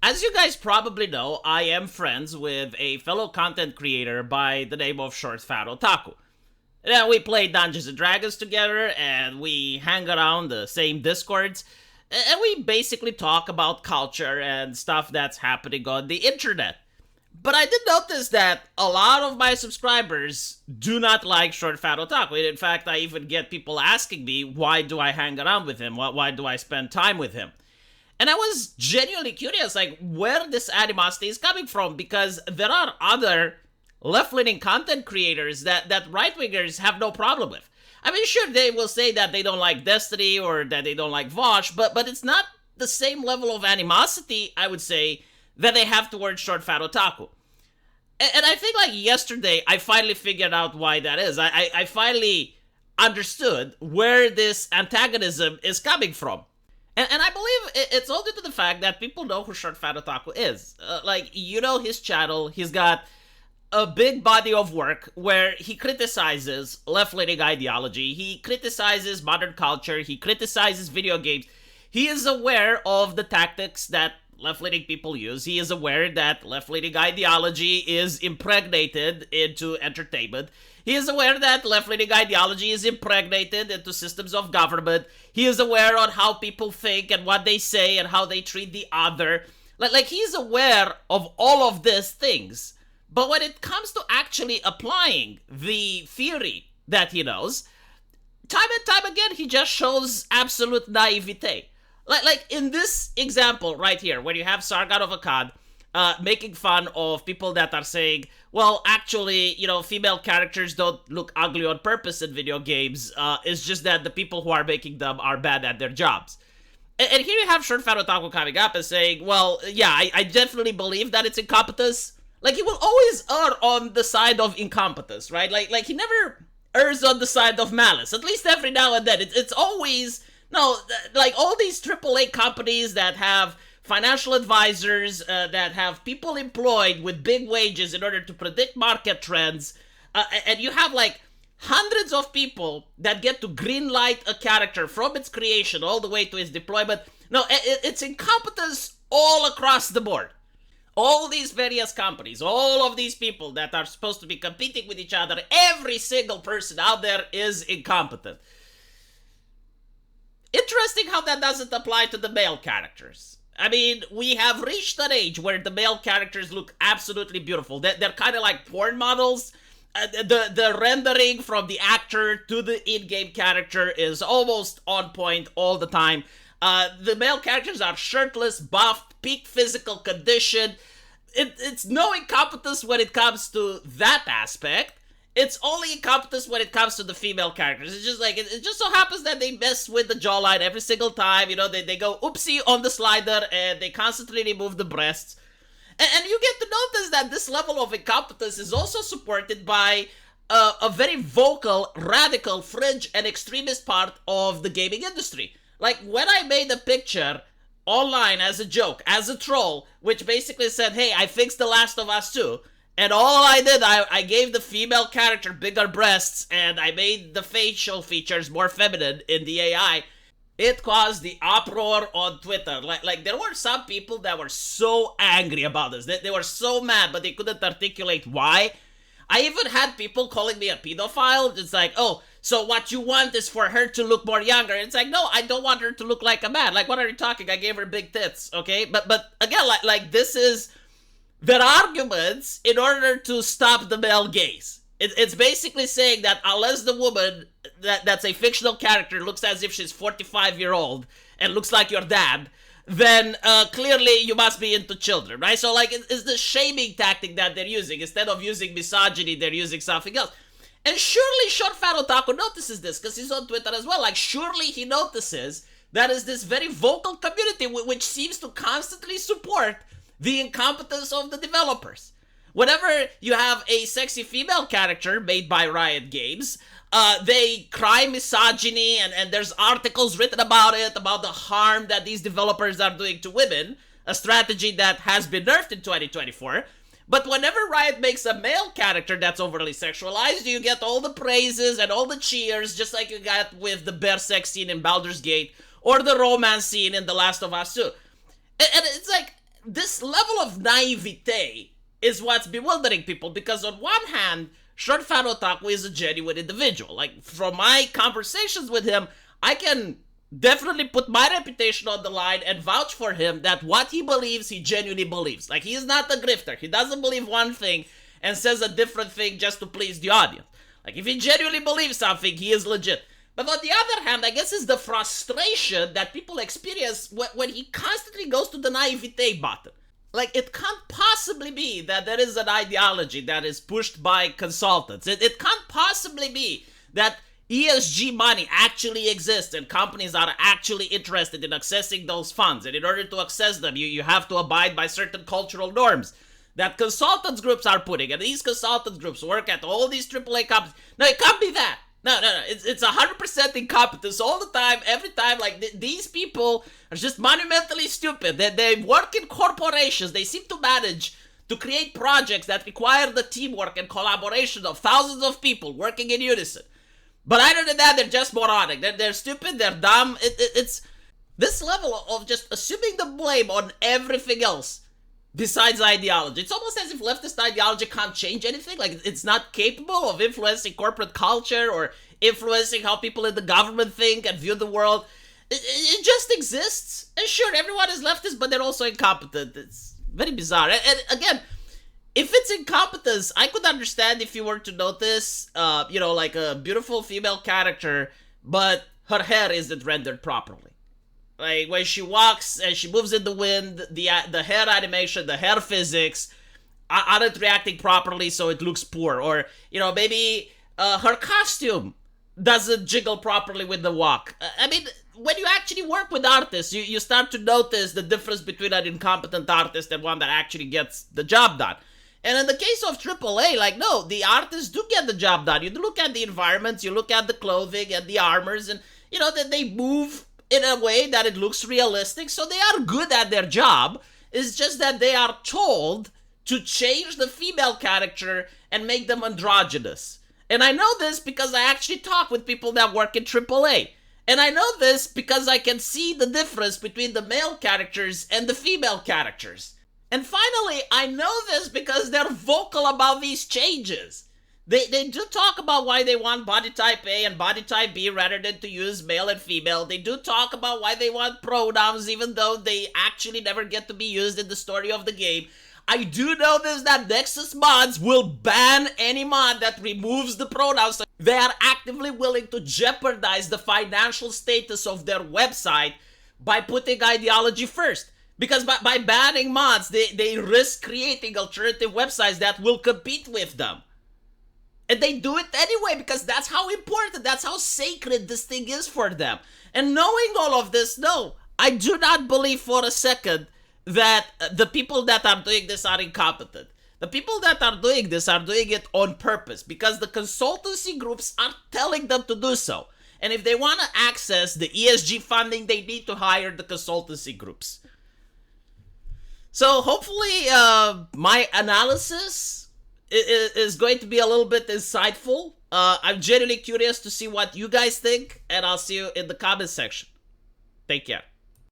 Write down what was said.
As you guys probably know, I am friends with a fellow content creator by the name of Short Fat Otaku. Now, we play Dungeons and Dragons together, and we hang around the same Discords, and we basically talk about culture and stuff that's happening on the internet. But I did notice that a lot of my subscribers do not like Short Fat Otaku. In fact, I even get people asking me, why do I hang around with him? Why do I spend time with him? And I was genuinely curious, like, where this animosity is coming from, because there are other left-leaning content creators that right-wingers have no problem with. I mean, sure, they will say that they don't like Destiny or that they don't like Vosh, but it's not the same level of animosity, I would say, that they have towards Short Fat Otaku. And I think, like, yesterday, I finally figured out why that is. I finally understood where this antagonism is coming from. And I believe it's all due to the fact that people know who Short Fat Otaku is. You know his channel, he's got a big body of work where he criticizes left-leaning ideology, he criticizes modern culture, he criticizes video games. He is aware of the tactics that left-leaning people use. He is aware that left-leaning ideology is impregnated into entertainment. He is aware that left-leaning ideology is impregnated into systems of government. He is aware on how people think and what they say and how they treat the other. Like he's aware of all of these things. But when it comes to actually applying the theory that he knows, time and time again, he just shows absolute naivete. Like in this example right here, when you have Sargon of Akkad making fun of people that are saying, well, actually, you know, female characters don't look ugly on purpose in video games. It's just that the people who are making them are bad at their jobs. And here you have Short Fat Otaku coming up and saying, well, yeah, I definitely believe that it's incompetence. Like, he will always err on the side of incompetence, right? Like he never errs on the side of malice. At least every now and then. It's always, no, like all these AAA companies that have financial advisors, that have people employed with big wages in order to predict market trends, and you have like hundreds of people that get to greenlight a character from its creation all the way to its deployment. No, it's incompetence all across the board. All these various companies, all of these people that are supposed to be competing with each other, every single person out there is incompetent. Interesting how that doesn't apply to the male characters. I mean, we have reached an age where the male characters look absolutely beautiful. They're kind of like porn models. The rendering from the actor to the in-game character is almost on point all the time. The male characters are shirtless, buffed, peak physical condition. It's no incompetence when it comes to that aspect. It's only incompetence when it comes to the female characters. It's just like, it just so happens that they mess with the jawline every single time. You know, they go oopsie on the slider and they constantly remove the breasts. And you get to notice that this level of incompetence is also supported by a very vocal, radical, fringe, and extremist part of the gaming industry. Like, when I made a picture online as a joke, as a troll, which basically said, hey, I fixed The Last of Us 2, and all I did, I gave the female character bigger breasts, and I made the facial features more feminine in the AI, it caused the uproar on Twitter. Like there were some people that were so angry about this. They were so mad, but they couldn't articulate why. I even had people calling me a pedophile. It's like, oh, so what you want is for her to look more younger. It's like, no, I don't want her to look like a man. Like, what are you talking? I gave her big tits, okay? But again, like this is their arguments in order to stop the male gaze. It's basically saying that unless the woman that's a fictional character looks as if she's 45-year-old and looks like your dad, then clearly you must be into children, right? So like it's the shaming tactic that they're using. Instead of using misogyny, they're using something else. And surely Short Fat Otaku notices this because he's on Twitter as well. Like surely he notices that is this very vocal community which seems to constantly support the incompetence of the developers. Whenever you have a sexy female character made by Riot Games, they cry misogyny and there's articles written about it, about the harm that these developers are doing to women, a strategy that has been nerfed in 2024. But whenever Riot makes a male character that's overly sexualized, you get all the praises and all the cheers, just like you got with the bear sex scene in Baldur's Gate or the romance scene in The Last of Us 2. And it's like, this level of naivete is what's bewildering people, because on one hand, Short Fat Otaku is a genuine individual. Like, from my conversations with him, I can definitely put my reputation on the line and vouch for him that what he believes, he genuinely believes. Like, he is not a grifter. He doesn't believe one thing and says a different thing just to please the audience. Like, if he genuinely believes something, he is legit. But on the other hand, I guess it's the frustration that people experience when he constantly goes to the naivete button. Like, it can't possibly be that there is an ideology that is pushed by consultants. It can't possibly be that ESG money actually exists and companies are actually interested in accessing those funds. And in order to access them, you have to abide by certain cultural norms that consultants groups are putting. And these consultants groups work at all these AAA companies. No, it can't be that. No. It's 100% incompetence all the time, every time. Like, these people are just monumentally stupid. They work in corporations. They seem to manage to create projects that require the teamwork and collaboration of thousands of people working in unison. But other than that, they're just moronic. They're stupid. They're dumb. It's this level of just assuming the blame on everything else besides ideology. It's almost as if leftist ideology can't change anything. Like, it's not capable of influencing corporate culture or influencing how people in the government think and view the world. It just exists. And sure, everyone is leftist, but they're also incompetent. It's very bizarre. And again, if it's incompetence, I could understand if you were to notice, like a beautiful female character, but her hair isn't rendered properly. Like, when she walks and she moves in the wind, the hair animation, the hair physics aren't reacting properly, so it looks poor. Or, maybe her costume doesn't jiggle properly with the walk. I mean, when you actually work with artists, you start to notice the difference between an incompetent artist and one that actually gets the job done. And in the case of AAA, like, no, the artists do get the job done. You look at the environments, you look at the clothing and the armors, and, that they move in a way that it looks realistic, so they are good at their job. It's just that they are told to change the female character and make them androgynous. And I know this because I actually talk with people that work in AAA. And I know this because I can see the difference between the male characters and the female characters. And finally, I know this because they're vocal about these changes. They do talk about why they want body type A and body type B rather than to use male and female. They do talk about why they want pronouns, even though they actually never get to be used in the story of the game. I do know this, that Nexus mods will ban any mod that removes the pronouns. They are actively willing to jeopardize the financial status of their website by putting ideology first. Because by banning mods, they risk creating alternative websites that will compete with them. And they do it anyway because that's how important, that's how sacred this thing is for them. And knowing all of this, no, I do not believe for a second that the people that are doing this are incompetent. The people that are doing this are doing it on purpose because the consultancy groups are telling them to do so. And if they want to access the ESG funding, they need to hire the consultancy groups. So hopefully my analysis is going to be a little bit insightful. I'm genuinely curious to see what you guys think, and I'll see you in the comment section. Take care.